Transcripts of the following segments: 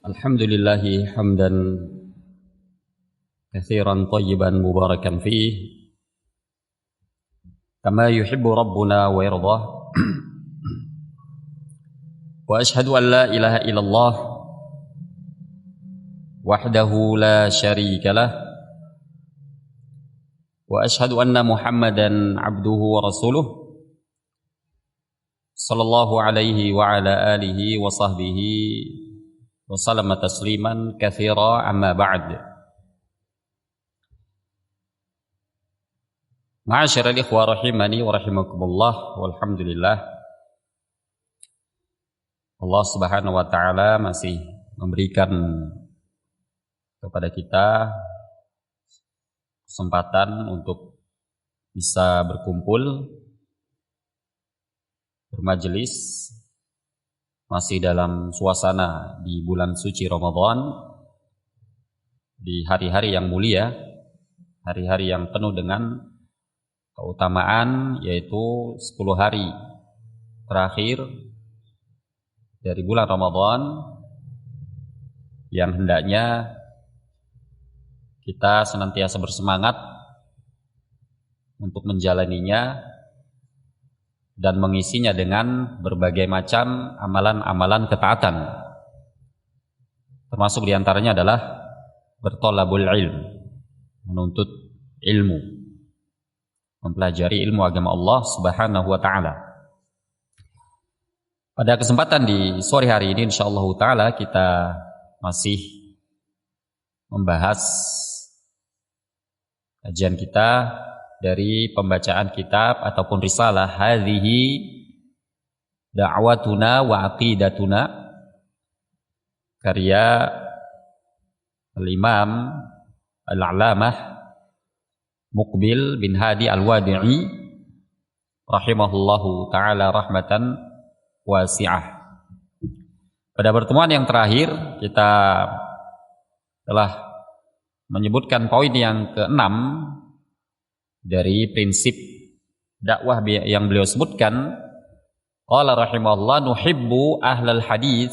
الحمد لله حمدا كثيرا طيبا مباركا فيه كما يحب ربنا ويرضاه وأشهد أن لا إله إلا الله وحده لا شريك له وأشهد أن محمدا عبده ورسوله صلى الله عليه وعلى آله وصحبه وسلم تسليما كثيرا أما بعد. Ma'asyiral ikhwah rahimani wa rahimakumullah, walhamdulillah Allah Subhanahu wa taala masih memberikan kepada kita kesempatan untuk bisa berkumpul bermajelis masih dalam suasana di bulan suci Ramadan, di hari-hari yang mulia, hari-hari yang penuh dengan keutamaan, yaitu 10 hari terakhir dari bulan Ramadan yang hendaknya kita senantiasa bersemangat untuk menjalaninya dan mengisinya dengan berbagai macam amalan-amalan ketaatan. Termasuk diantaranya adalah bertolabul ilm, menuntut ilmu, mempelajari ilmu agama Allah Subhanahu wa taala. Pada kesempatan di sore hari ini insyaallah taala kita masih membahas kajian kita dari pembacaan kitab ataupun risalah hadhihi da'watuna wa aqidatuna, karya al-Imam al-A'lamah Muqbil bin Hadi al-Wadi'i rahimahullahu ta'ala rahmatan wasi'ah. Pada pertemuan yang terakhir kita telah menyebutkan poin yang ke-6 dari prinsip dakwah yang beliau sebutkan. Qala rahimahullah, nuhibbu ahlal hadis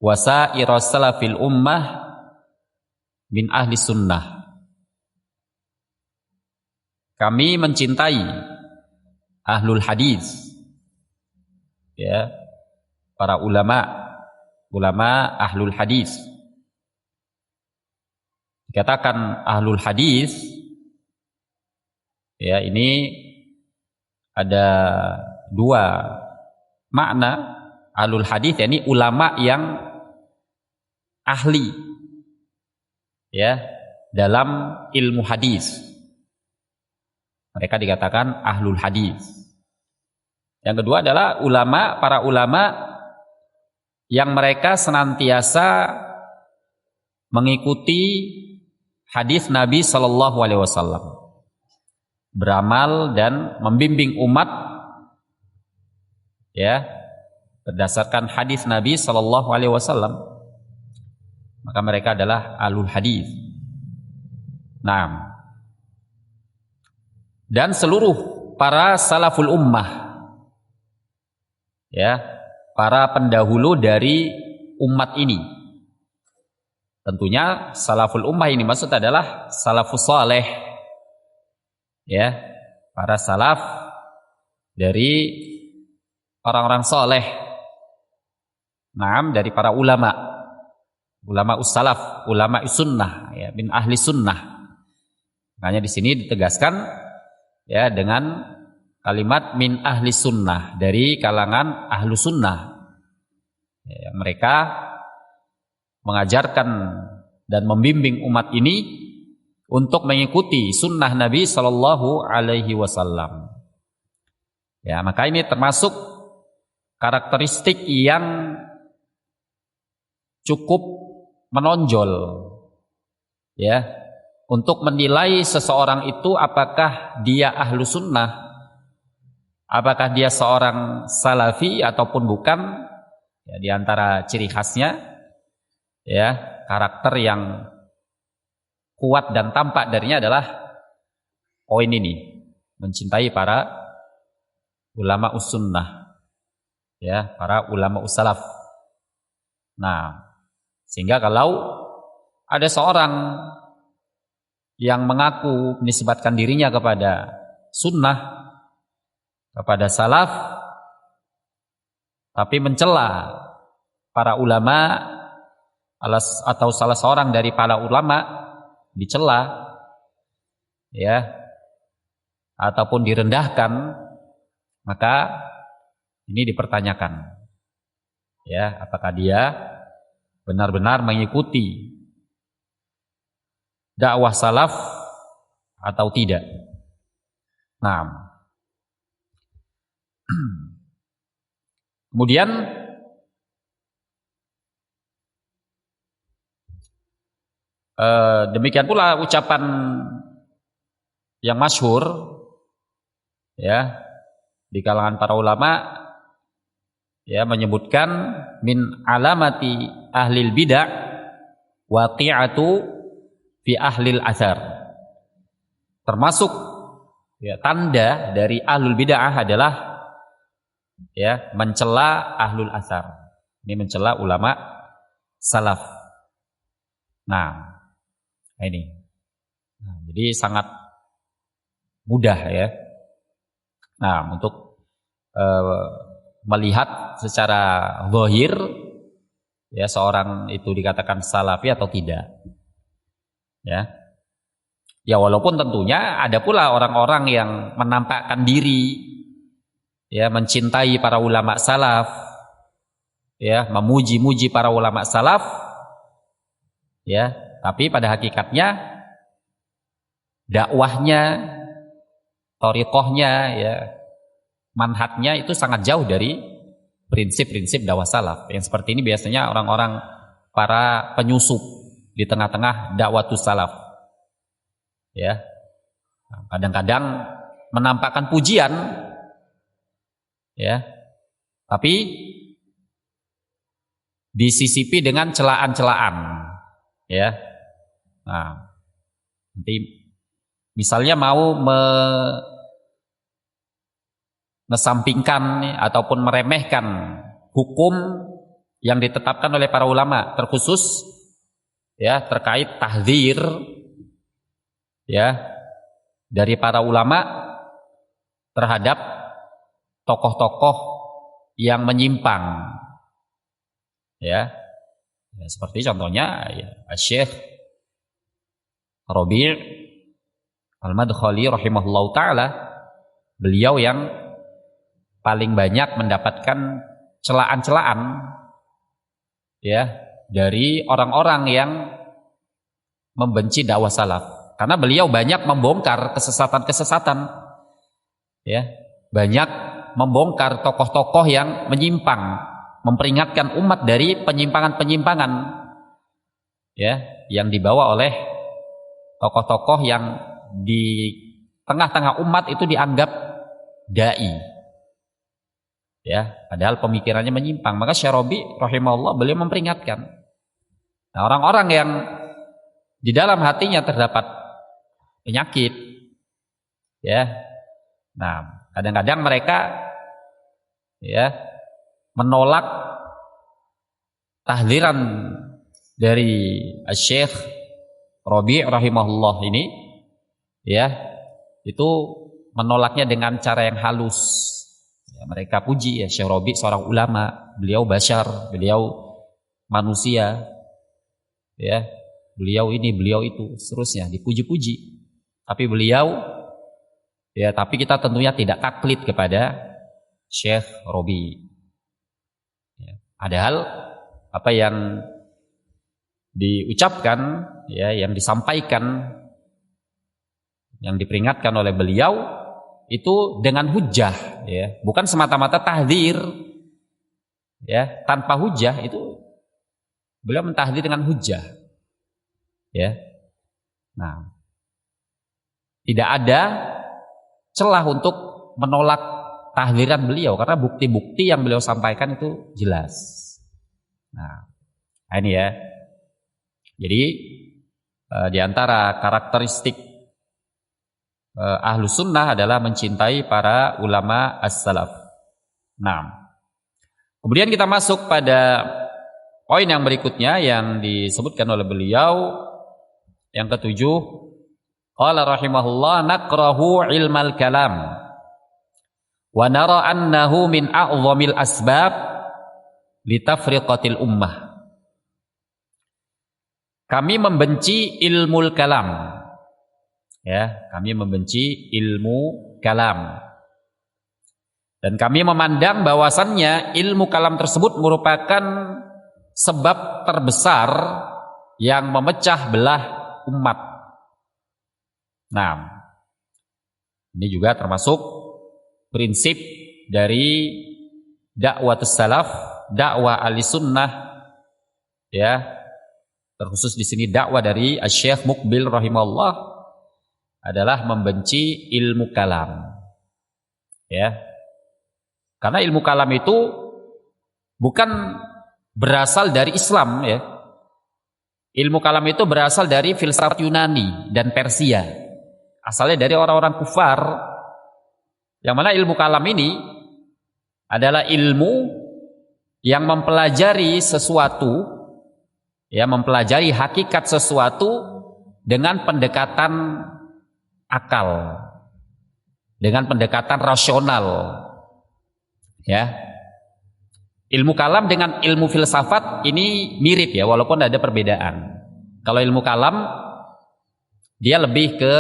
wa sa'iras salafil ummah min ahli sunnah. Kami mencintai ahlul hadis, ya, para ulama ahlul hadis. Dikatakan ahlul hadis, ya, ini ada dua makna. Ahlul hadis yakni ulama yang ahli, ya, dalam ilmu hadis. Mereka dikatakan ahlul hadis. Yang kedua adalah para ulama yang mereka senantiasa mengikuti hadis Nabi sallallahu alaihi wasallam, beramal dan membimbing umat, ya, berdasarkan hadis Nabi sallallahu alaihi wasallam. Maka mereka adalah ahlul hadis. Nah, dan seluruh para salaful ummah, ya, para pendahulu dari umat ini. Tentunya salaful ummah ini maksud adalah salafus saleh, ya, para salaf dari orang-orang soleh, naam, dari para ulama ussalaf, ulama sunnah, ya, min ahli sunnah. Makanya di sini ditegaskan, ya, dengan kalimat min ahli sunnah, dari kalangan ahlu sunnah, ya, mereka mengajarkan dan membimbing umat ini untuk mengikuti sunnah Nabi Sallallahu Alaihi Wasallam. Ya, maka ini termasuk karakteristik yang cukup menonjol, ya, untuk menilai seseorang itu apakah dia ahlu sunnah, apakah dia seorang salafi ataupun bukan. Ya, di antara ciri khasnya, ya, karakter yang kuat dan tampak darinya adalah poin ini, mencintai para ulama sunnah, ya, para ulama salaf. Nah, Sehingga kalau ada seorang yang mengaku menisbatkan dirinya kepada sunnah, kepada salaf, tapi mencela para ulama atau salah seorang dari para ulama dicela, ya, ataupun direndahkan, maka ini dipertanyakan, ya, apakah dia benar-benar mengikuti dakwah salaf atau tidak. Nah, kemudian demikian pula ucapan yang masyhur, ya, di kalangan para ulama, ya, menyebutkan min alamati ahlil bid'ah waqi'atu fi ahlil athar. Termasuk, ya, tanda dari ahlul bid'ah adalah, ya, mencela ahlul athar. Ini mencela ulama salaf. Nah, ini. Nah, jadi sangat mudah, ya. Nah, untuk melihat secara zahir, ya, seorang itu dikatakan salafi atau tidak, ya. Ya, walaupun tentunya ada pula orang-orang yang menampakkan diri, ya, mencintai para ulama salaf, ya, memuji-muji para ulama salaf, ya, tapi pada hakikatnya dakwahnya, thariqahnya, ya, manhajnya itu sangat jauh dari prinsip-prinsip dakwah salaf. Yang seperti ini biasanya orang-orang para penyusup di tengah-tengah dakwatus salaf, ya. Kadang-kadang menampakkan pujian, ya, tapi disisipi dengan celaan-celaan, ya. Nah, nanti misalnya mau mengesampingkan ataupun meremehkan hukum yang ditetapkan oleh para ulama, terkhusus, ya, terkait tahdzir, ya, dari para ulama terhadap tokoh-tokoh yang menyimpang, ya. Ya, seperti contohnya, ya, Syekh Rabi' Al-Madkhali rahimahullahu ta'ala, beliau yang paling banyak mendapatkan celaan-celaan, ya, dari orang-orang yang membenci dakwah salaf, karena beliau banyak membongkar kesesatan-kesesatan, ya, banyak membongkar tokoh-tokoh yang menyimpang, memperingatkan umat dari penyimpangan-penyimpangan, ya, yang dibawa oleh tokoh-tokoh yang di tengah-tengah umat itu dianggap dai, ya, padahal pemikirannya menyimpang. Maka Syekh Rabi' rahimahullah beliau memperingatkan. Nah, orang-orang yang di dalam hatinya terdapat penyakit, ya, nah, kadang-kadang mereka, ya, menolak tahdziran dari Syekh Rabi' rahimahullah ini, ya, itu menolaknya dengan cara yang halus. Ya, mereka puji, ya, Syekh Rabi' seorang ulama, beliau basyar, beliau manusia, ya, beliau ini, beliau itu, seterusnya dipuji-puji. Tapi beliau, ya, tapi kita tentunya tidak taklid kepada Syekh Rabi'. Ya, padahal apa yang diucapkan, ya, yang disampaikan, yang diperingatkan oleh beliau itu dengan hujjah, ya, bukan semata-mata tahdzir, ya, tanpa hujjah. Itu beliau mentahdzir dengan hujjah, ya. Nah, tidak ada celah untuk menolak tahdziran beliau karena bukti-bukti yang beliau sampaikan itu jelas. Nah, ini, ya. Jadi di antara karakteristik ahlu sunnah adalah mencintai para ulama as-salaf. Nah, kemudian kita masuk pada Poin yang berikutnya yang disebutkan oleh beliau yang ketujuh, qala rahimahullah nakrahu ilmal kalam wa nara annahu min a'zamil asbab litafriqatil ummah. Kami membenci ilmu kalam. Ya, kami membenci ilmu kalam. Dan kami memandang bahwasannya ilmu kalam tersebut merupakan sebab terbesar yang memecah belah umat. Nah, ini juga termasuk prinsip dari dakwah salaf, dakwah ahlussunnah, ya. Terkhusus di sini dakwah dari Syekh Muqbil rahimahullah adalah membenci ilmu kalam. Ya. Karena ilmu kalam itu bukan berasal dari Islam, ya. Ilmu kalam itu berasal dari filsafat Yunani dan Persia. Asalnya dari orang-orang kufar. Yang mana ilmu kalam ini adalah ilmu yang mempelajari sesuatu, ya, mempelajari hakikat sesuatu dengan pendekatan akal, dengan pendekatan rasional, ya. Ilmu kalam dengan ilmu filsafat ini mirip, ya, walaupun ada perbedaan. Kalau ilmu kalam dia lebih ke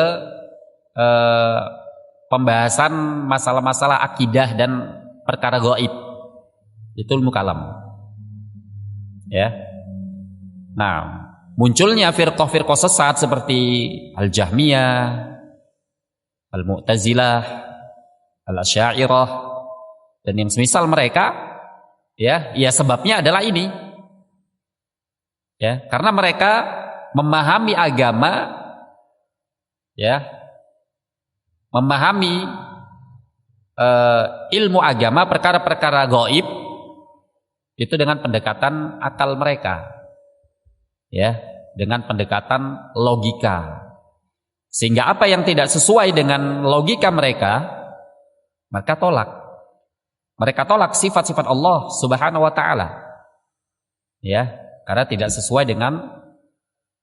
pembahasan masalah-masalah akidah dan perkara gaib. Itu ilmu kalam, ya. Nah, munculnya firqah-firqah sesat seperti Al-Jahmiyah, Al-Mu'tazilah, Al-Asy'ariyah dan yang semisal mereka, ya sebabnya adalah ini. Ya, karena mereka memahami agama, ya, memahami ilmu agama, perkara-perkara gaib itu dengan pendekatan akal mereka. Ya, dengan pendekatan logika. Sehingga apa yang tidak sesuai dengan logika mereka, mereka tolak. Mereka tolak sifat-sifat Allah Subhanahu wa taala. Ya, karena tidak sesuai dengan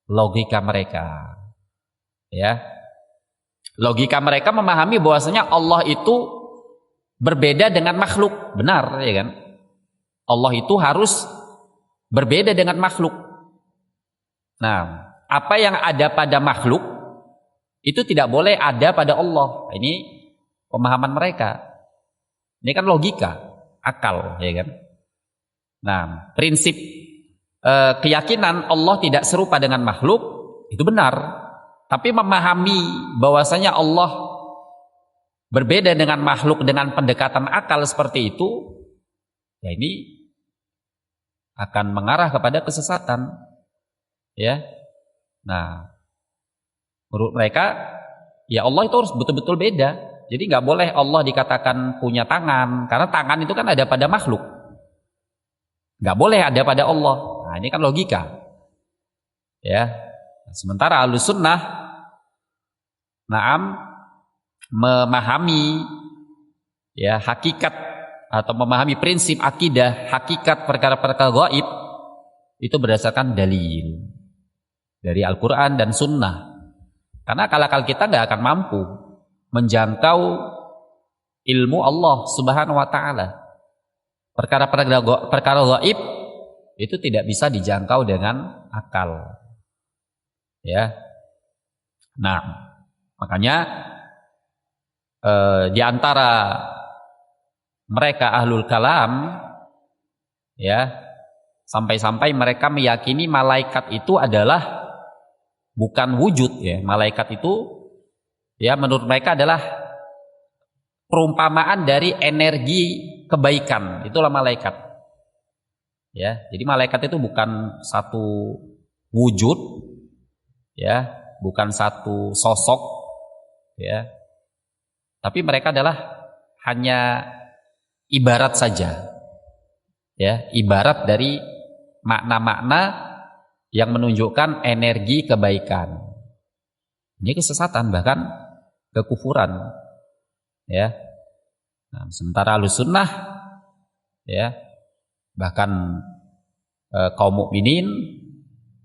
logika mereka. Ya. Logika mereka memahami bahwasanya Allah itu berbeda dengan makhluk, benar, ya kan? Allah itu harus berbeda dengan makhluk. Nah, apa yang ada pada makhluk itu tidak boleh ada pada Allah. Ini pemahaman mereka. Ini kan logika, akal, ya kan? Nah, prinsip keyakinan Allah tidak serupa dengan makhluk itu benar. Tapi memahami bahwasanya Allah berbeda dengan makhluk dengan pendekatan akal seperti itu, ya ini akan mengarah kepada kesesatan. Ya, nah, menurut mereka, ya Allah itu harus betul-betul beda. Jadi nggak boleh Allah dikatakan punya tangan, karena tangan itu kan ada pada makhluk. Nggak boleh ada pada Allah. Nah, ini kan logika. Ya, sementara Ahlussunnah, naam, memahami, ya, hakikat atau memahami prinsip akidah, hakikat perkara-perkara gaib itu berdasarkan dalil dari Al-Quran dan Sunnah. Karena akal-akal kita nggak akan mampu menjangkau ilmu Allah Subhanahu wa taala. Perkara gaib itu tidak bisa dijangkau dengan akal. Ya. Nah, makanya di antara mereka ahlul kalam, ya, sampai-sampai mereka meyakini malaikat itu adalah bukan wujud, ya. Malaikat itu, ya, menurut mereka adalah perumpamaan dari energi kebaikan. Itulah malaikat. Ya, jadi malaikat itu bukan satu wujud, ya, bukan satu sosok, ya. Tapi mereka adalah hanya ibarat saja. Ya, ibarat dari makna-makna yang menunjukkan energi kebaikan. Ini kesesatan, bahkan kekufuran. Ya. Nah, sementara Ahlussunnah, ya, bahkan kaum mukminin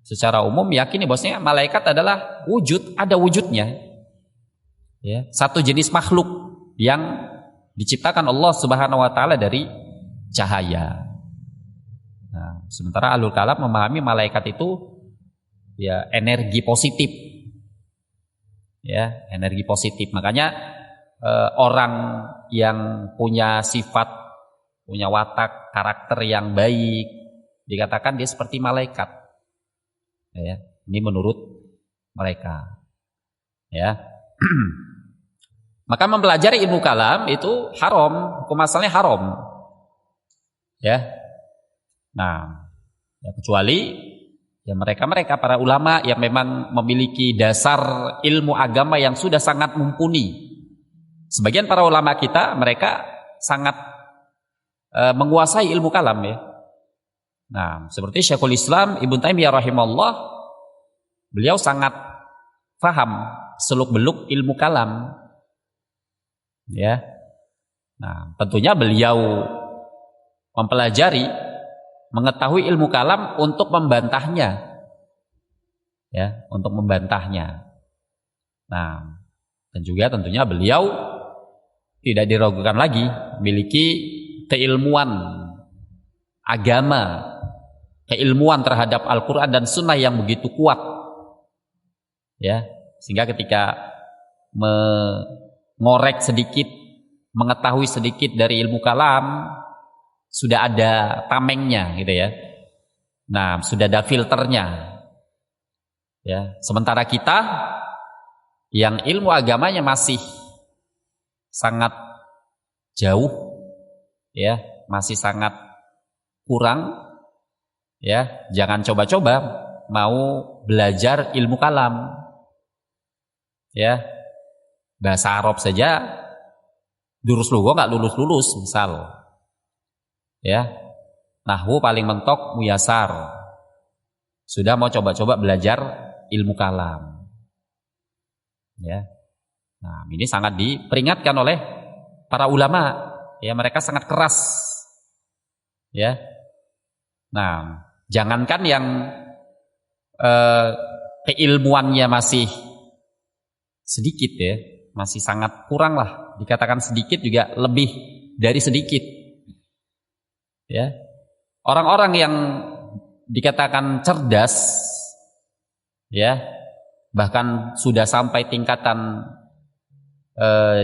secara umum yakini bahwasanya malaikat adalah wujud, ada wujudnya. Ya, satu jenis makhluk yang diciptakan Allah Subhanahu wa taala dari cahaya. Nah, sementara ahlul kalam memahami malaikat itu ya energi positif. Ya, energi positif. Makanya orang yang punya sifat, punya watak, karakter yang baik dikatakan dia seperti malaikat. Ya, ini menurut mereka. Ya. Maka mempelajari ilmu kalam itu haram, hukum asalnya haram. Ya. Nah, ya kecuali ya mereka para ulama yang memang memiliki dasar ilmu agama yang sudah sangat mumpuni. Sebagian para ulama kita mereka sangat menguasai ilmu kalam ya. Nah, seperti Syekhul Islam Ibnu Taimiyah rahimahullah, beliau sangat faham seluk-beluk ilmu kalam. Ya. Nah, tentunya beliau mempelajari, mengetahui ilmu kalam untuk membantahnya. Ya, untuk membantahnya. Nah, dan juga tentunya beliau tidak diragukan lagi memiliki keilmuan agama, keilmuan terhadap Al-Quran dan Sunnah yang begitu kuat, ya, sehingga ketika mengorek sedikit, mengetahui sedikit dari ilmu kalam, sudah ada tamengnya, gitu ya. Nah, sudah ada filternya, ya. Sementara kita yang ilmu agamanya masih sangat jauh, ya, masih sangat kurang, ya, jangan coba-coba mau belajar ilmu kalam, ya, bahasa Arab saja durus lugo nggak lulus misal, ya, nahwu paling mentok muyasar, sudah mau coba-coba belajar ilmu kalam, ya. Nah, ini sangat diperingatkan oleh para ulama, ya, mereka sangat keras, ya. Nah, jangankan yang keilmuannya masih sedikit, ya, masih sangat kurang lah, dikatakan sedikit juga lebih dari sedikit, ya. Orang-orang yang dikatakan cerdas, ya, bahkan sudah sampai tingkatan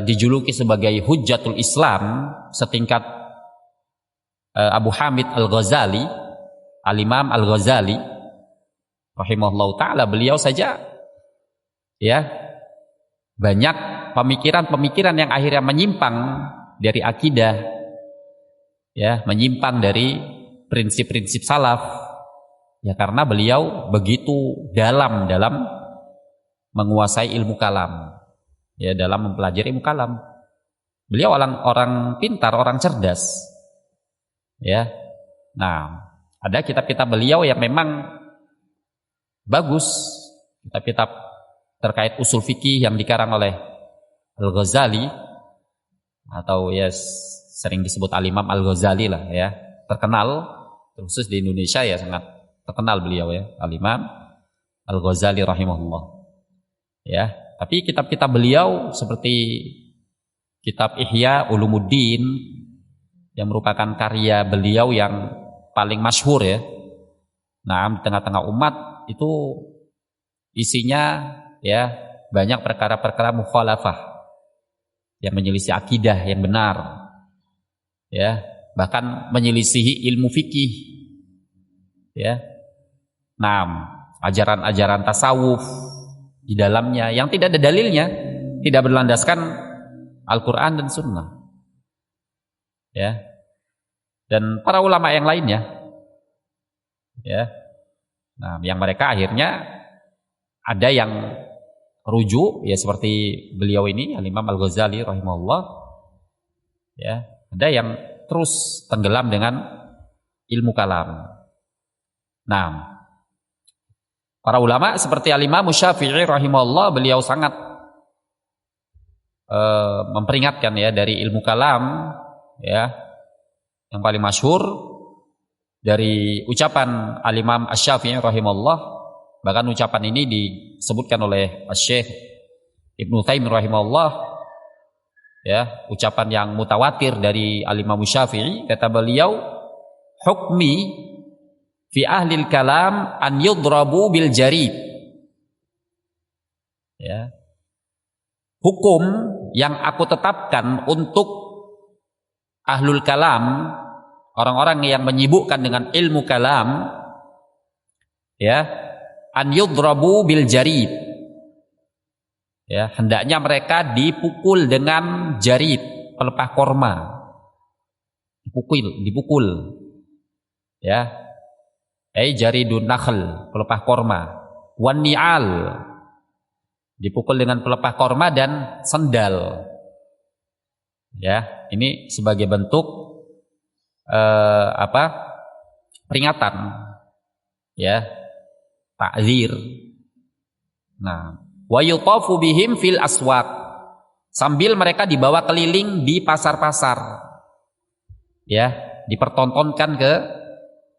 dijuluki sebagai hujjatul Islam, setingkat Abu Hamid Al-Ghazali, Al-Imam Al-Ghazali rahimahullah ta'ala, beliau saja, ya, banyak pemikiran-pemikiran yang akhirnya menyimpang dari akidah, ya, menyimpang dari prinsip-prinsip salaf, ya, karena beliau begitu dalam menguasai ilmu kalam, ya, dalam mempelajari ilmu kalam. Beliau orang pintar, orang cerdas, ya. Nah, ada kitab-kitab beliau yang memang bagus, kitab-kitab terkait usul fikih yang dikarang oleh Al-Ghazali, atau ya sering disebut Al-Imam Al-Ghazali lah, ya, terkenal khusus di Indonesia, ya, sangat terkenal beliau, ya, Al-Imam Al-Ghazali rahimahullah, ya. Tapi kitab-kitab beliau seperti kitab Ihya Ulumuddin yang merupakan karya beliau yang paling masyhur, ya. Nah, di tengah-tengah umat itu isinya, ya, banyak perkara-perkara mukhalafah yang menyelisih akidah yang benar, ya, bahkan menyelisihi ilmu fikih, ya. Nah, ajaran-ajaran tasawuf di dalamnya yang tidak ada dalilnya, tidak berlandaskan Al-Quran dan Sunnah, ya, dan para ulama yang lainnya, ya. Nah, yang mereka akhirnya ada yang rujuk, ya, seperti beliau ini Al-Imam Al-Ghazali rahimahullah, ya, ada yang terus tenggelam dengan ilmu kalam. Nah, para ulama seperti Al-Imam Syafi'i rahimahullah, beliau sangat memperingatkan, ya, dari ilmu kalam, ya, yang paling masyhur dari ucapan Al-Imam Asy-Syafi'i rahimahullah, bahkan ucapan ini disebutkan oleh Syekh Ibnu Taimiyah rahimahullah, ya, ucapan yang mutawatir dari Al-Imam Syafi'i. Kata beliau, hukmi fi ahlil kalam an yudrabu bil jarid. Ya, hukum yang aku tetapkan untuk ahlul kalam, orang-orang yang menyibukkan dengan ilmu kalam, ya, an yudrabu bil jarid, ya, hendaknya mereka dipukul dengan jarid, pelepah korma, dipukul, ya, jaridun nakhl, pelepah korma, wan ni'al, dipukul dengan pelepah korma dan sendal. Ya, ini sebagai bentuk peringatan, ya, ta'zir. Nah, wa yutafu bihim fil aswaq, sambil mereka dibawa keliling di pasar-pasar, ya, dipertontonkan ke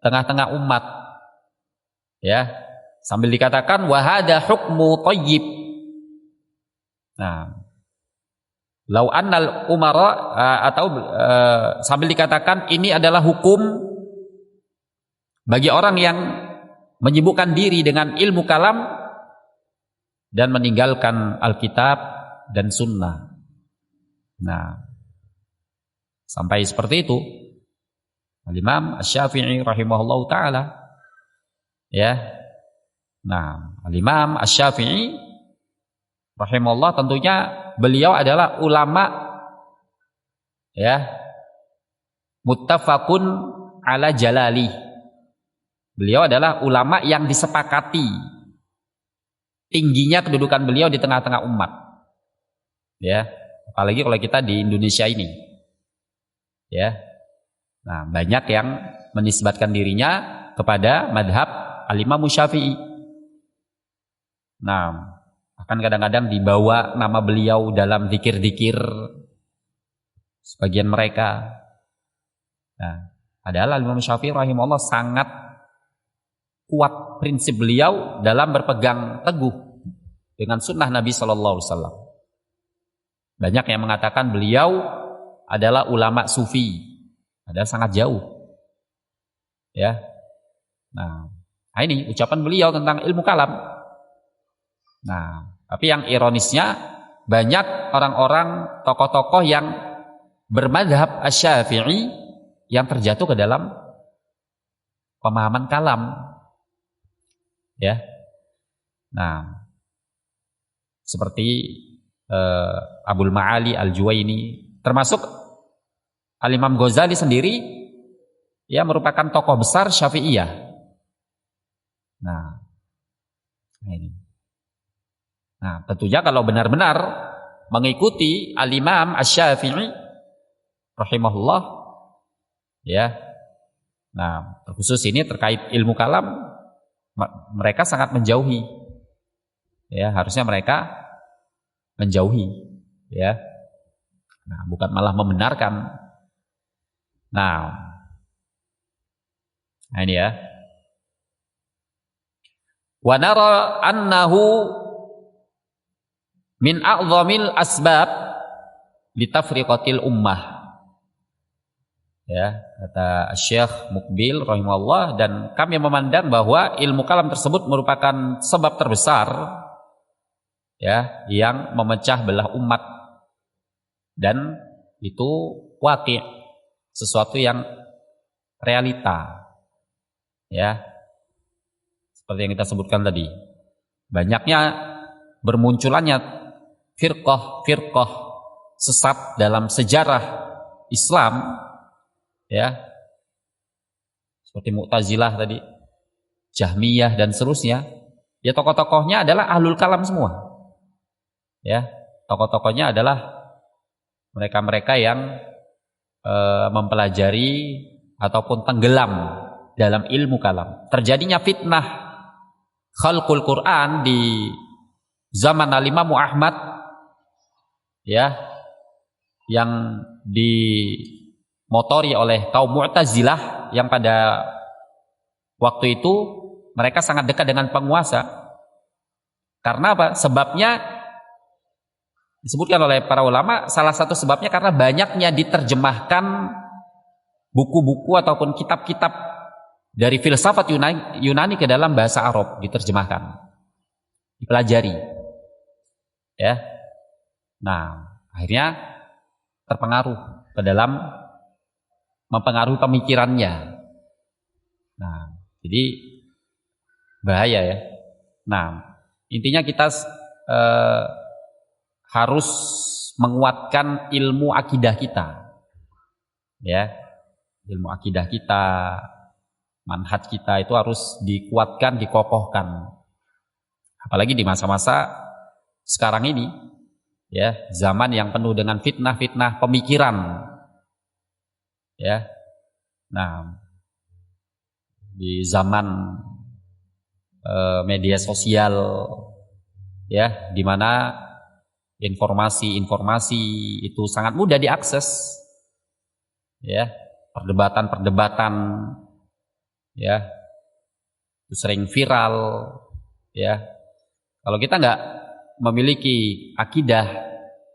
tengah-tengah umat, ya, sambil dikatakan wa hadza hukmu thayyib. Nah, lau annal umara, atau sambil dikatakan ini adalah hukum bagi orang yang menyibukkan diri dengan ilmu kalam dan meninggalkan Alkitab dan Sunnah. Nah, sampai seperti itu Al-Imam Asy-Syafi'i rahimahullahu ta'ala, ya. Nah, Al-Imam Asy-Syafi'i rahimahullah, tentunya beliau adalah ulama, ya, muttafaqun ala jalali. Beliau adalah ulama yang disepakati tingginya kedudukan beliau di tengah-tengah umat, ya, apalagi kalau kita di Indonesia ini, ya. Nah, banyak yang menisbatkan dirinya kepada madhab Al-Imam Syafi'i. Nah, akan kadang-kadang dibawa nama beliau dalam zikir-zikir sebagian mereka. Nah, padahal Imam Syafi'i rahimahullah sangat kuat prinsip beliau dalam berpegang teguh dengan sunnah Nabi Sallallahu Alaihi Wasallam. Banyak yang mengatakan beliau adalah ulama sufi, padahal sangat jauh, ya. Nah, ini ucapan beliau tentang ilmu kalam. Nah, tapi yang ironisnya, banyak orang-orang tokoh-tokoh yang bermadhab Asy-Syafi'i yang terjatuh ke dalam pemahaman kalam, ya. Nah, seperti Abul Ma'ali Al-Juwaini, termasuk Al-Imam Ghazali sendiri, ya, merupakan tokoh besar Syafi'iyah. Nah, ini. Nah, tentunya kalau benar-benar mengikuti Al-Imam Asy-Syafi'i rahimahullah, ya. Nah, terkhusus ini terkait ilmu kalam, mereka sangat menjauhi, ya, harusnya mereka menjauhi, ya. Nah, bukan malah membenarkan. Nah, ini ya. Wa nara annahu min a'zamil asbab litafriqatil ummah. Ya, kata Syekh Muqbil rahimahullah, dan kami memandang bahwa ilmu kalam tersebut merupakan sebab terbesar, ya, yang memecah belah umat, dan itu waqi', sesuatu yang realita, ya, seperti yang kita sebutkan tadi. Banyaknya bermunculannya firqah sesat dalam sejarah Islam, ya, seperti Mu'tazilah tadi, Jahmiyah dan seterusnya. Ya, tokoh-tokohnya adalah ahlul kalam semua, ya, tokoh-tokohnya adalah mereka-mereka yang mempelajari ataupun tenggelam dalam ilmu kalam. Terjadinya fitnah khalqul Quran di zaman Al-Imam Ahmad, ya, yang dimotori oleh kaum Mu'tazilah yang pada Waktu itu mereka sangat dekat dengan penguasa. Karena apa? Sebabnya disebutkan oleh para ulama, salah satu sebabnya karena banyaknya diterjemahkan buku-buku ataupun kitab-kitab dari filsafat Yunani ke dalam bahasa Arab, diterjemahkan, dipelajari. Ya. Nah, akhirnya terpengaruh ke dalam mempengaruhi pemikirannya. Nah, jadi bahaya ya. Nah, intinya kita harus menguatkan ilmu akidah kita, ya, ilmu akidah kita, manhaj kita itu harus dikuatkan, dikokohkan. Apalagi di masa-masa sekarang ini, ya, zaman yang penuh dengan fitnah-fitnah pemikiran, ya. Nah, di zaman media sosial, ya, di mana informasi-informasi itu sangat mudah diakses, ya, perdebatan-perdebatan, ya, itu sering viral, ya. Kalau kita nggak memiliki akidah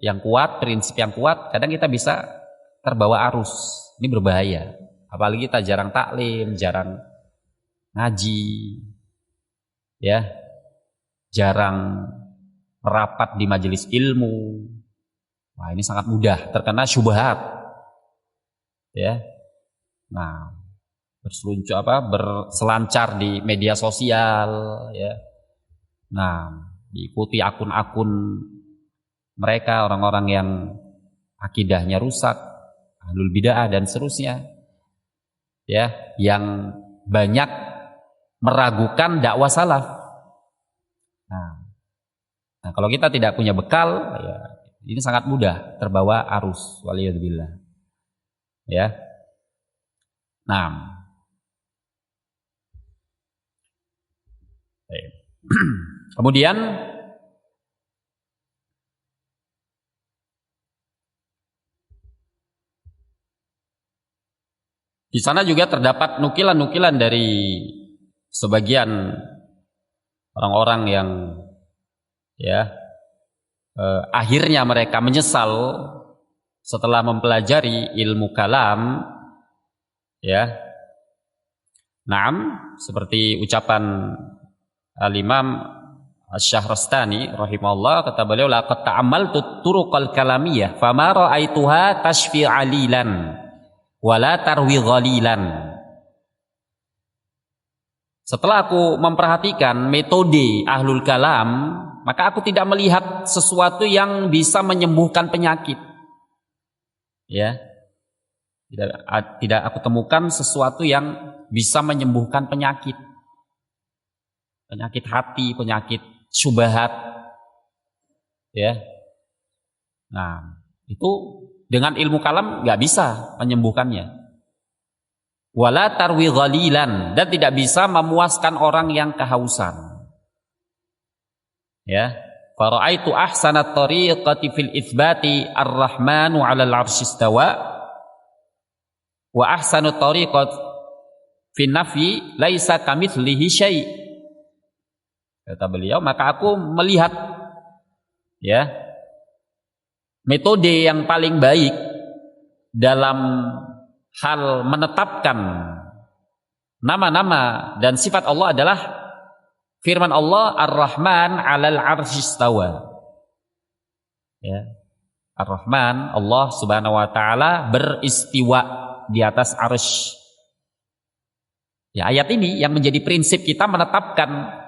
yang kuat, prinsip yang kuat, kadang kita bisa terbawa arus. Ini berbahaya. Apalagi kita jarang taklim, jarang ngaji, ya, jarang merapat di majelis ilmu. Nah, ini sangat mudah terkena syubhat, ya. Nah, berselancar di media sosial, ya. Nah, diikuti akun-akun mereka, orang-orang yang akidahnya rusak, ahlul bid'ah dan seterusnya, ya, yang banyak meragukan dakwah salaf. Nah, kalau kita tidak punya bekal, ya, ini sangat mudah terbawa arus. Waliyadzubillah. Ya. Nah. Kemudian di sana juga terdapat nukilan-nukilan dari sebagian orang-orang yang, ya, akhirnya mereka menyesal setelah mempelajari ilmu kalam, ya. Naam, seperti ucapan Al-Imam Asy-Syahrastani rahimahullah, kata beliau, laqad ta'ammaltu turuqal kalamiyah fama ra'aituha tashfi 'alilan wala tarwi ghalilan. Setelah aku memperhatikan metode ahlul kalam, maka aku tidak melihat sesuatu yang bisa menyembuhkan penyakit. Ya. Tidak aku temukan sesuatu yang bisa menyembuhkan penyakit. Penyakit hati, penyakit syubhat. Ya. Nah, itu dengan ilmu kalam nggak bisa menyembuhkannya. Wala tarwi ghalilan, dan tidak bisa memuaskan orang yang kehausan. Ya, fara'aitu ahsanat tariqati fil itsbati ar-rahmanu 'alal 'arsy istawa wa ahsanut tariqat fin nafyi laisa kamitslihi syai'. Kata beliau, maka aku melihat, ya, metode yang paling baik dalam hal menetapkan nama-nama dan sifat Allah adalah firman Allah Ar-Rahman 'alal 'arsy istawa. Ya. Ar-Rahman, Allah Subhanahu wa taala beristiwa di atas arsy. Ya, ayat ini yang menjadi prinsip kita menetapkan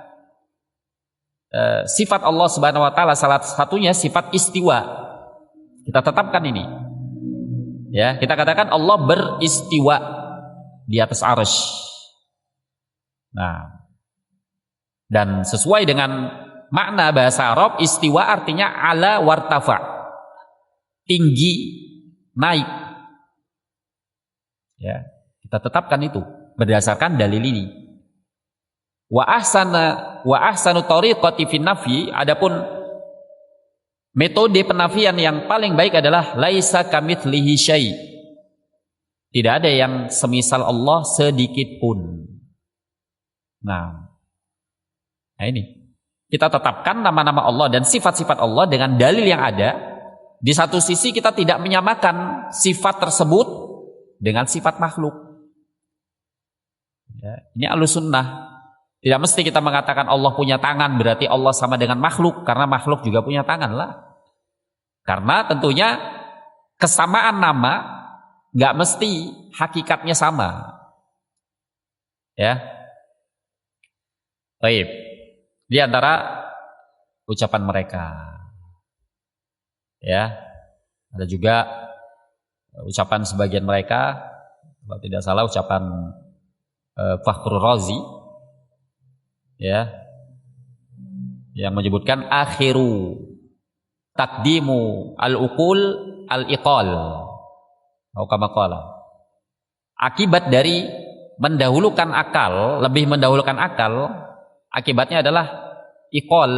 sifat Allah Subhanahu wa taala, salah satunya sifat istiwa. Kita tetapkan ini. Ya, kita katakan Allah beristiwa di atas arsy. Nah, dan sesuai dengan makna bahasa Arab, istiwa artinya ala wartafa, tinggi, naik. Ya, kita tetapkan itu berdasarkan dalil ini. Wa ahsanu tariqati fin nafyi, adapun metode penafian yang paling baik adalah laisa kamitslihi syai'. Tidak ada yang semisal Allah sedikit pun. Nah ini. Kita tetapkan nama-nama Allah dan sifat-sifat Allah dengan dalil yang ada. Di satu sisi kita tidak menyamakan sifat tersebut dengan sifat makhluk. Ya, ini Ahlussunnah. Tidak mesti kita mengatakan Allah punya tangan berarti Allah sama dengan makhluk, karena makhluk juga punya tangan lah. Karena tentunya kesamaan nama nggak mesti hakikatnya sama. Ya. Baik. Di antara ucapan mereka. Ya. Ada juga ucapan sebagian mereka, kalau tidak salah ucapan Fakhrur Razi, ya, yang menyebutkan akhiru takdimu al-uqul al-iqal, atau kama qala. Akibat dari mendahulukan akal, lebih mendahulukan akal, akibatnya adalah iqal.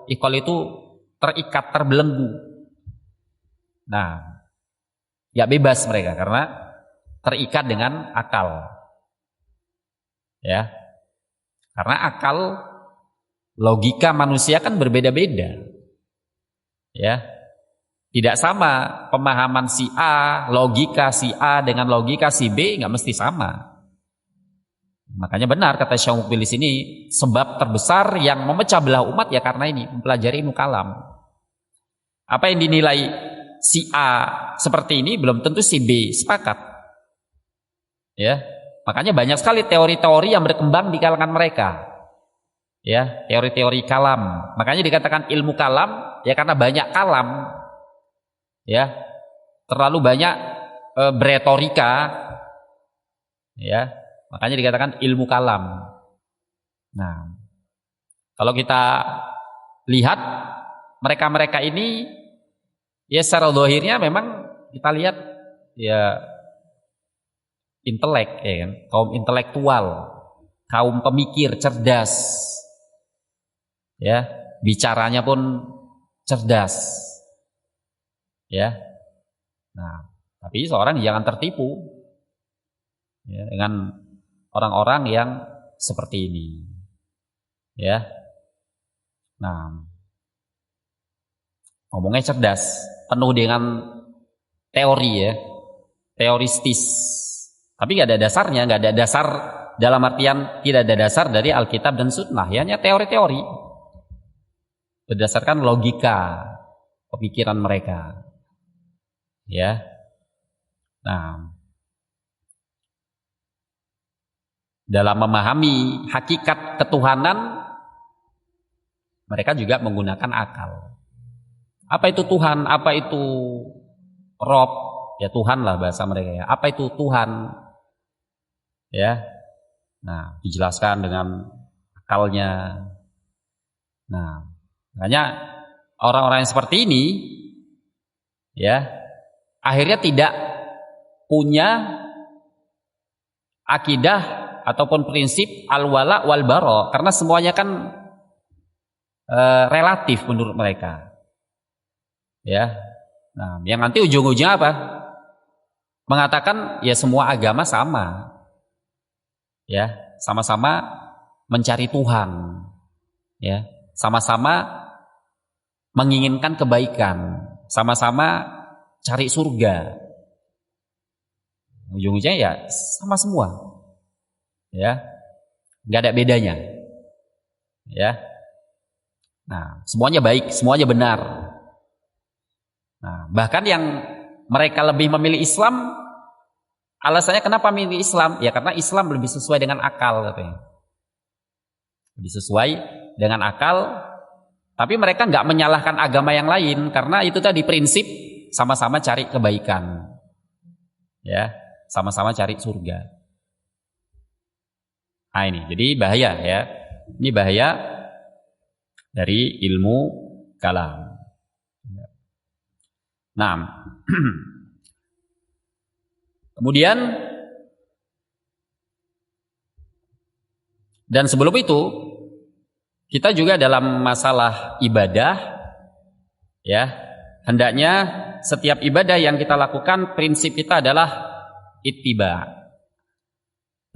Iqal itu terikat, terbelenggu. Nah, ya bebas mereka karena terikat dengan akal. Ya. Karena akal, logika manusia kan berbeda-beda. Ya. Tidak sama pemahaman si A, logika si A dengan logika si B nggak mesti sama. Makanya benar kata Syekh Mukbil di sini, sebab terbesar yang memecah belah umat ya karena ini, mempelajari ilmu kalam. Apa yang dinilai si A seperti ini belum tentu si B sepakat. Ya. Makanya banyak sekali teori-teori yang berkembang di kalangan mereka. Ya, teori-teori kalam. Makanya dikatakan ilmu kalam ya karena banyak kalam. Ya. Terlalu banyak beretorika. Ya. Makanya dikatakan ilmu kalam. Nah, kalau kita lihat mereka-mereka ini ya secara zahirnya memang kita lihat ya intelek, ya kan? Kaum intelektual, kaum pemikir, cerdas, ya, bicaranya pun cerdas, ya. Nah, tapi seorang jangan tertipu ya, dengan orang-orang yang seperti ini, ya. Nah, ngomongnya cerdas, penuh dengan teori ya, teoristis. Tapi nggak ada dasarnya, nggak ada dasar dalam artian tidak ada dasar dari Alkitab dan Sunnah, ya, hanya teori-teori berdasarkan logika pemikiran mereka, ya. Nah, dalam memahami hakikat ketuhanan, mereka juga menggunakan akal. Apa itu Tuhan? Apa itu Rob? Ya Tuhan lah bahasa mereka ya. Apa itu Tuhan? Ya, nah dijelaskan dengan akalnya. Nah, makanya orang-orang yang seperti ini, ya, akhirnya tidak punya akidah ataupun prinsip al-wala wal bara, karena semuanya kan relatif menurut mereka. Ya, nah yang nanti ujung-ujungnya apa? Mengatakan ya semua agama sama. Ya, sama-sama mencari Tuhan, ya, sama-sama menginginkan kebaikan, sama-sama cari surga. Ujung-ujungnya ya sama semua, ya, nggak ada bedanya, ya. Nah, semuanya baik, semuanya benar. Nah, bahkan yang mereka lebih memilih Islam. Alasannya kenapa milih Islam? Ya karena Islam lebih sesuai dengan akal katanya. Lebih sesuai dengan akal. Tapi mereka nggak menyalahkan agama yang lain karena itu tadi prinsip sama-sama cari kebaikan. Ya, sama-sama cari surga. Nah ini, jadi bahaya ya. Ini bahaya dari ilmu kalam. Nah, kemudian dan sebelum itu kita juga dalam masalah ibadah ya, hendaknya setiap ibadah yang kita lakukan prinsip kita adalah ittiba.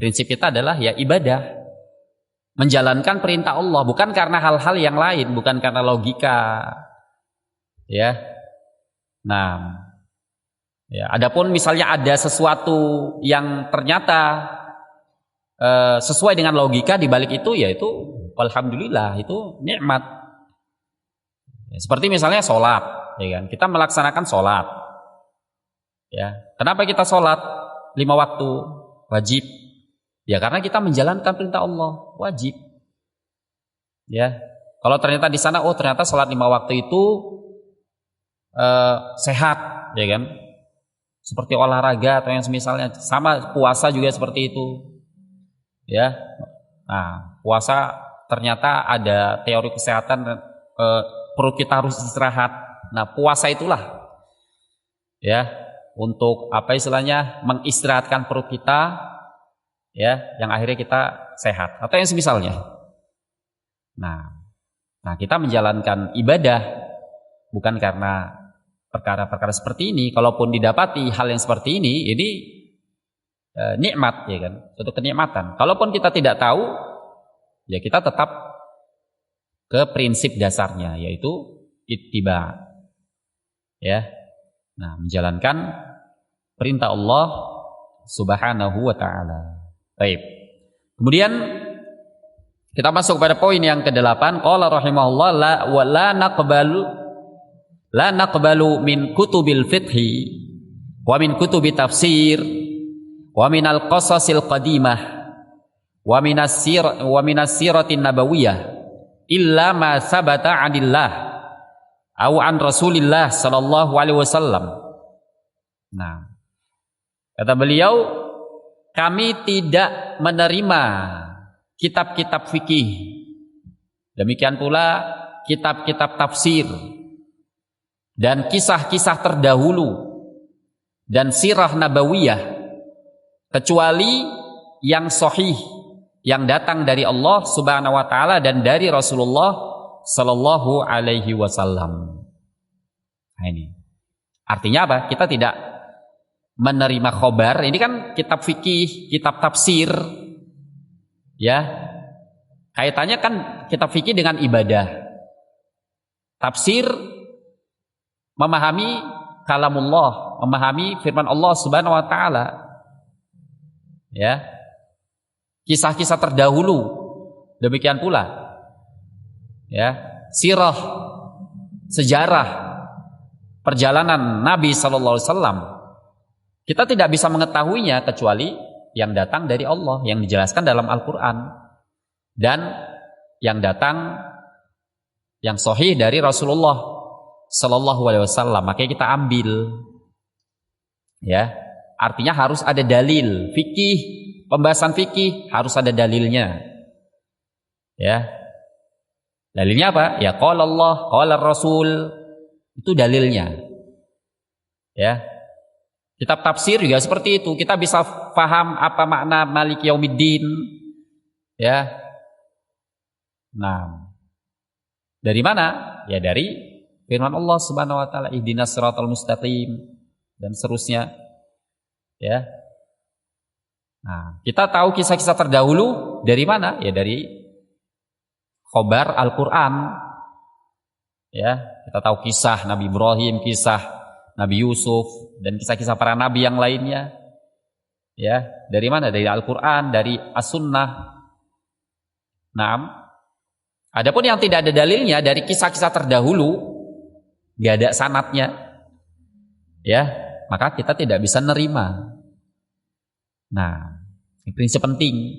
Prinsip kita adalah ya ibadah. menjalankan perintah Allah, bukan karena hal-hal yang lain, bukan karena logika. Ya. Nah, ya, adapun misalnya ada sesuatu yang ternyata sesuai dengan logika di balik itu, yaitu alhamdulillah, itu nikmat. Ya, seperti misalnya sholat, ya kan? Kita melaksanakan sholat. Ya, kenapa kita sholat 5 waktu wajib? Ya karena kita menjalankan perintah Allah, wajib. Ya, kalau ternyata di sana, oh ternyata sholat 5 waktu itu sehat, ya kan? Seperti olahraga atau yang semisalnya, sama puasa juga seperti itu. Ya, nah puasa ternyata ada teori kesehatan, perut kita harus istirahat. Nah puasa itulah, ya, untuk apa istilahnya, mengistirahatkan perut kita, ya, yang akhirnya kita sehat atau yang semisalnya. Nah kita menjalankan ibadah bukan karena perkara-perkara seperti ini. Kalaupun didapati hal yang seperti ini nikmat, ya kan, suatu kenikmatan. Kalaupun kita tidak tahu, ya kita tetap ke prinsip dasarnya, yaitu ittiba, ya. Nah, menjalankan perintah Allah Subhanahu wa taala. Baik. Kemudian kita masuk pada poin yang ke-8. Qala rahimahullah la naqbalu min kutubil fiqhi wa min kutubi tafsir wa min al-qasasil qadimah wa min as-siratin nabawiyah illa ma sabata 'anillah aw an Rasulillah sallallahu alaihi wasallam. Nah, kata beliau, kami tidak menerima kitab-kitab fikih, demikian pula kitab-kitab tafsir dan kisah-kisah terdahulu dan sirah nabawiyah, kecuali yang sahih, yang datang dari Allah Subhanahu wa taala dan dari Rasulullah sallallahu alaihi wasallam. Nah, ini artinya apa? Kita tidak menerima khobar. Ini kan kitab fikih, kitab tafsir, ya, kaitannya kan kitab fikih dengan ibadah. Tafsir memahami kalamullah, memahami firman Allah Subhanahu wa taala. Ya. Kisah-kisah terdahulu demikian pula. Ya, sirah, sejarah perjalanan Nabi sallallahu alaihi wasallam. Kita tidak bisa mengetahuinya kecuali yang datang dari Allah, yang dijelaskan dalam Al-Qur'an, dan yang datang yang sahih dari Rasulullah sallallahu alaihi wasallam. Makanya kita ambil. Ya, artinya harus ada dalil. Fikih, pembahasan fikih harus ada dalilnya. Ya. Dalilnya apa? Ya qala Allah, qala Rasul. Itu dalilnya. Ya. Kitab tafsir juga seperti itu. Kita bisa paham apa makna Maliki Yaumiddin. Ya. Nah, dari mana? Ya dari firman Allah Subhanahu wa taala, ihdinas siratal mustaqim, dan seterusnya. Ya. Nah, kita tahu kisah-kisah terdahulu dari mana? Ya dari khobar Al-Qur'an. Ya, kita tahu kisah Nabi Ibrahim, kisah Nabi Yusuf, dan kisah-kisah para nabi yang lainnya. Ya, dari mana? Dari Al-Qur'an, dari As-Sunnah. Naam. Adapun yang tidak ada dalilnya dari kisah-kisah terdahulu, enggak ada sanadnya. Ya, maka kita tidak bisa nerima. Nah, ini prinsip penting.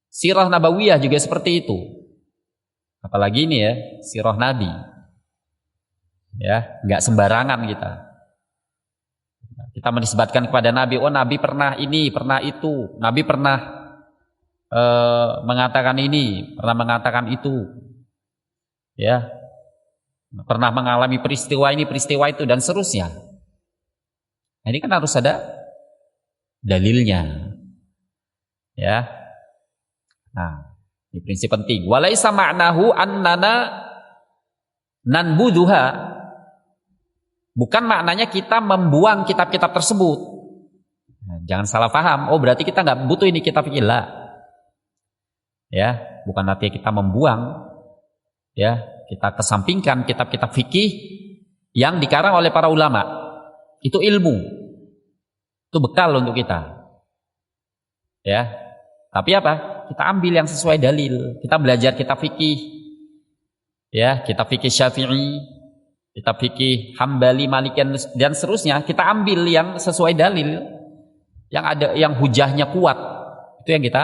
Sirah nabawiyah juga seperti itu. Apalagi ini ya, sirah Nabi. Ya, enggak sembarangan kita. Kita menisbatkan kepada Nabi, oh Nabi pernah ini, pernah itu. Nabi pernah mengatakan ini, pernah mengatakan itu. Ya. Pernah mengalami peristiwa ini, peristiwa itu, dan seterusnya. Nah, ini kan harus ada dalilnya. Ya. Nah, ini prinsip penting. Walaisa ma'nahu annana nanbuduha. Bukan maknanya kita membuang kitab-kitab tersebut. Nah, jangan salah paham. Oh, berarti kita nggak butuh ini kitab fikih. Ya, bukan artinya kita membuang, ya, kita kesampingkan kitab-kitab fikih yang dikarang oleh para ulama. Itu ilmu. Itu bekal untuk kita. Ya. Tapi apa? Kita ambil yang sesuai dalil. Kita belajar kitab fikih. Ya, kitab fikih Syafi'i, kitab fikih Hambali, Maliki dan seterusnya, kita ambil yang sesuai dalil. Yang ada yang hujahnya kuat. Itu yang kita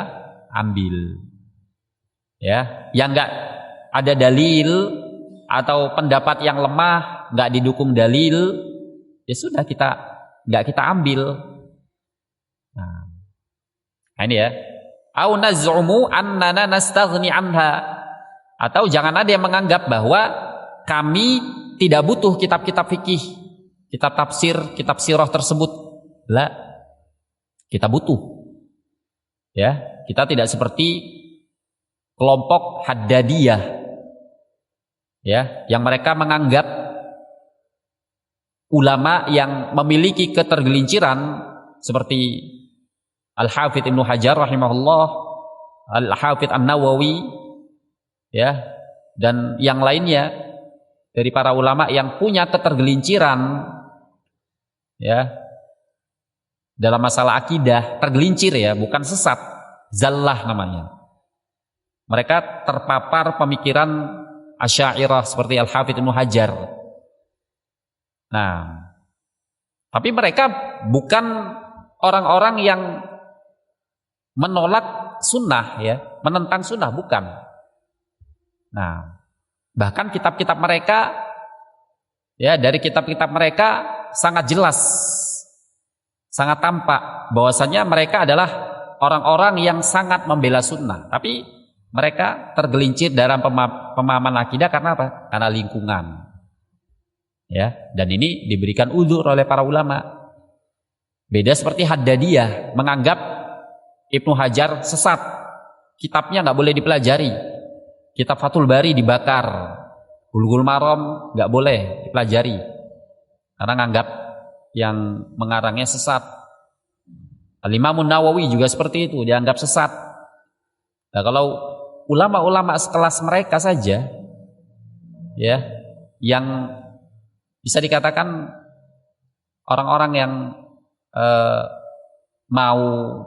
ambil. Ya, yang enggak ada dalil atau pendapat yang lemah, enggak didukung dalil, ya sudah enggak kita ambil. Nah, ini ya. Au naz'umu annana nastaghni anha. Atau jangan ada yang menganggap bahwa kami tidak butuh kitab-kitab fikih, kitab tafsir, kitab sirah tersebut. La, kita butuh. Ya, kita tidak seperti kelompok Haddadiyah, ya, yang mereka menganggap ulama yang memiliki ketergelinciran seperti Al-Hafidz Ibnu Hajar rahimahullah, Al-Hafidz An-Nawawi, ya, dan yang lainnya dari para ulama yang punya ketergelinciran, ya, dalam masalah akidah, tergelincir ya, bukan sesat, zallah namanya. Mereka terpapar pemikiran Asy'ariyah seperti Al-Hafidz Ibnu Hajar. Nah, tapi mereka bukan orang-orang yang menolak sunnah, ya, menentang sunnah, bukan. Nah, bahkan kitab-kitab mereka, ya, dari kitab-kitab mereka sangat jelas, sangat tampak bahwasanya mereka adalah orang-orang yang sangat membela sunnah. Tapi mereka tergelincir dalam pemahaman akidah karena apa? Karena lingkungan. Ya, dan ini diberikan uzur oleh para ulama. Beda seperti Haddadiyah menganggap Ibnu Hajar sesat. Kitabnya nggak boleh dipelajari. Kitab Fathul Bari dibakar. Bulughul Maram nggak boleh dipelajari. Karena nganggap yang mengarangnya sesat. Al-Imam Nawawi juga seperti itu, dianggap sesat. Nah, kalau ulama-ulama sekelas mereka saja, ya, yang bisa dikatakan orang-orang yang mau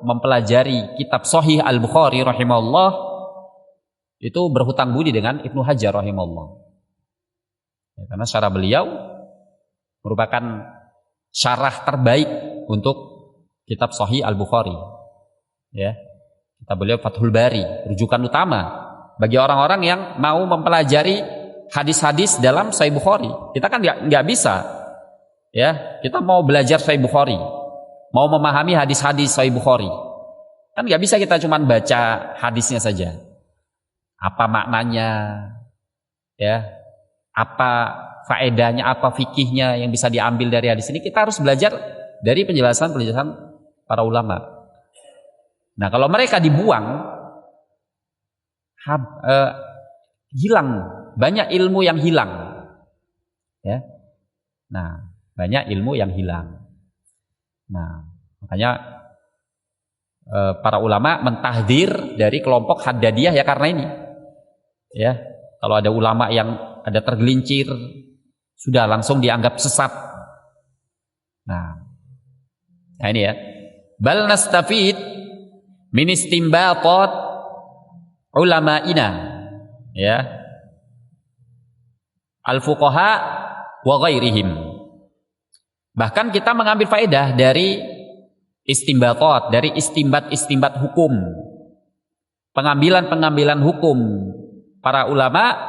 mempelajari kitab Sahih Al-Bukhari rahimahullah, itu berhutang budi dengan Ibnu Hajar rahimahullah, ya, karena syarah beliau merupakan syarah terbaik untuk kitab Sahih Al-Bukhari, ya. Kata beliau Fathul Bari, rujukan utama bagi orang-orang yang mau mempelajari hadis-hadis dalam Sahih Bukhari. Kita kan nggak bisa, ya. Kita mau belajar Sahih Bukhari, mau memahami hadis-hadis Sahih Bukhari, kan nggak bisa kita cuma baca hadisnya saja. Apa maknanya, ya? Apa faedahnya, apa fikihnya yang bisa diambil dari hadis ini? Kita harus belajar dari penjelasan-penjelasan para ulama. Nah, kalau mereka dibuang, hilang, banyak ilmu yang hilang, ya. Nah, banyak ilmu yang hilang. Nah, makanya para ulama mentahdzir dari kelompok Haddadiyah ya karena ini, ya. Kalau ada ulama yang ada tergelincir, sudah langsung dianggap sesat. Nah ini ya. Bal nastafid min istimbatat ulama'ina, ya, al-fuqaha wa ghairihim. Bahkan kita mengambil faedah dari istimbatat, dari istimbat hukum, pengambilan hukum para ulama,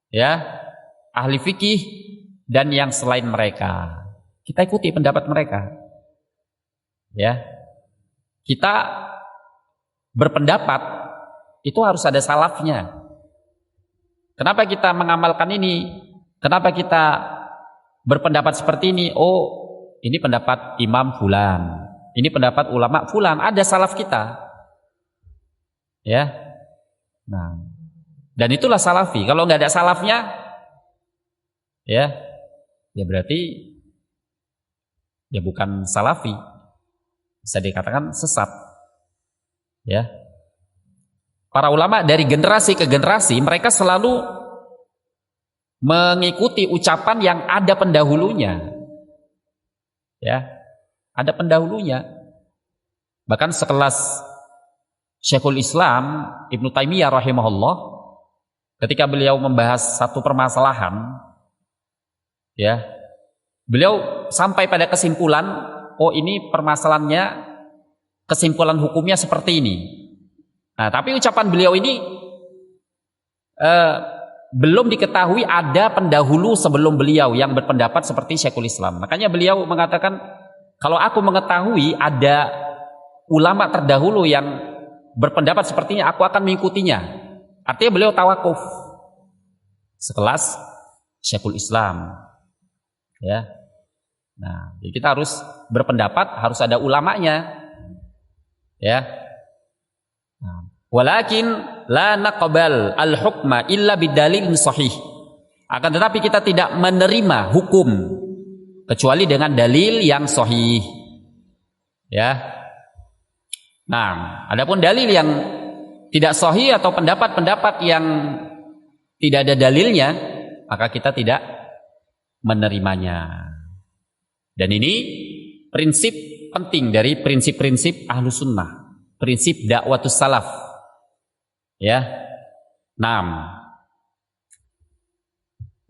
ya, ahli fikih dan yang selain mereka. Kita ikuti pendapat mereka, ya. Kita berpendapat itu harus ada salafnya. Kenapa kita mengamalkan ini? Kenapa kita berpendapat seperti ini? Oh, ini pendapat Imam Fulan, ini pendapat ulama Fulan, ada salaf kita, ya. Nah, dan itulah salafi. Kalau nggak ada salafnya, ya berarti ya bukan salafi, bisa dikatakan sesat, ya. para ulama dari generasi ke generasi mereka selalu mengikuti ucapan yang ada pendahulunya. Ya, ada pendahulunya. Bahkan sekelas Syekhul Islam Ibnu Taimiyah rahimahullah, ketika beliau membahas satu permasalahan, ya, beliau sampai pada kesimpulan, oh ini permasalahannya, kesimpulan hukumnya seperti ini. Nah, tapi ucapan beliau ini belum diketahui ada pendahulu sebelum beliau yang berpendapat seperti Syekhul Islam. Makanya beliau mengatakan, kalau aku mengetahui ada ulama terdahulu yang berpendapat sepertinya, aku akan mengikutinya. Artinya beliau tawakuf. Sekelas Syekhul Islam. Ya. Nah, jadi kita harus berpendapat, harus ada ulamanya. Ya. Nah, walakin la naqbal al-hukma illa bidalilin sahih. Akan tetapi kita tidak menerima hukum kecuali dengan dalil yang sahih. Ya. Nah, adapun dalil yang tidak sahih atau pendapat-pendapat yang tidak ada dalilnya, maka kita tidak menerimanya. Dan ini prinsip penting dari prinsip-prinsip Ahlus Sunnah, prinsip dakwatus salaf. Ya. 6.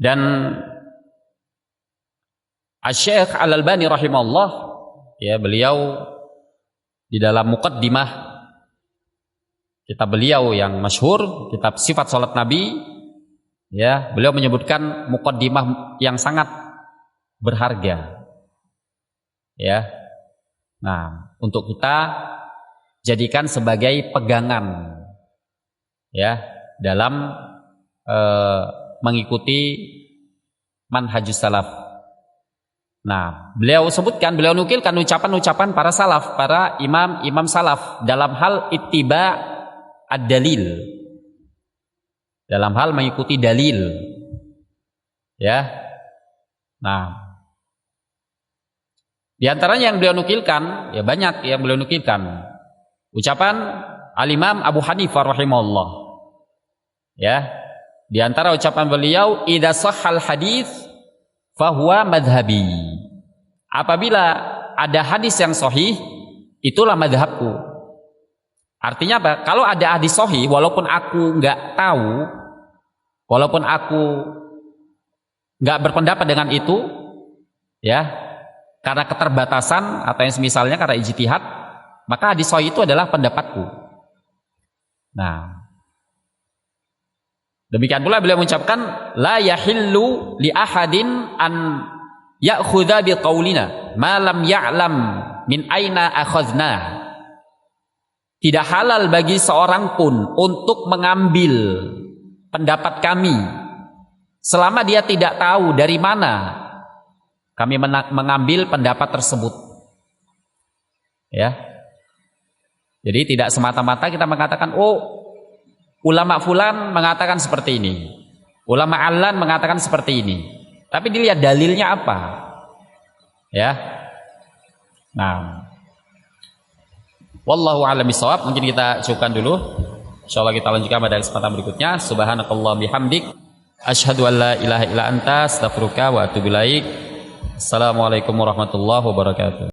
Dan Asy-Syaikh Al-Albani rahimahullah, ya, beliau di dalam muqaddimah kitab beliau yang masyhur, kitab Sifat Salat Nabi, ya, beliau menyebutkan muqaddimah yang sangat berharga. Ya. Nah, untuk kita jadikan sebagai pegangan, ya, dalam mengikuti manhajus salaf. Nah, beliau sebutkan, beliau nukilkan ucapan-ucapan para salaf, para imam-imam salaf dalam hal ittiba ad-dalil, dalam hal mengikuti dalil. Ya. Nah, di antaranya yang beliau nukilkan, ya banyak yang beliau nukilkan. Ucapan Al-Imam Abu Hanifah rahimahullah. Ya. Di antara ucapan beliau, idza shahhal hadits fahuwa madhabi. Apabila ada hadis yang sahih, itulah madhabku. Artinya apa? Kalau ada hadis sahih, walaupun aku nggak tahu, walaupun aku nggak berpendapat dengan itu, ya, karena keterbatasan atau yang semisalnya karena ijtihad, maka hadis sahih itu adalah pendapatku. Nah, demikian pula beliau mengucapkan, la yahillu li ahadin an ya'khudha bi qaulina ma lam ya'lam min aina akhadna. Tidak halal bagi seorang pun untuk mengambil pendapat kami selama dia tidak tahu dari mana kami mengambil pendapat tersebut. Ya. Jadi tidak semata-mata kita mengatakan, oh, ulama fulan mengatakan seperti ini, ulama alan mengatakan seperti ini, tapi dilihat dalilnya apa. Ya. Nah, wallahu a'lam bishawab. Mungkin kita cukupkan dulu. Insyaallah kita lanjutkan pada kesempatan berikutnya. Subhanakallah bihamdik, asyhadu an la ilaha illa anta, astaghfiruka wa atubu ilaik. Assalamualaikum warahmatullahi wabarakatuh.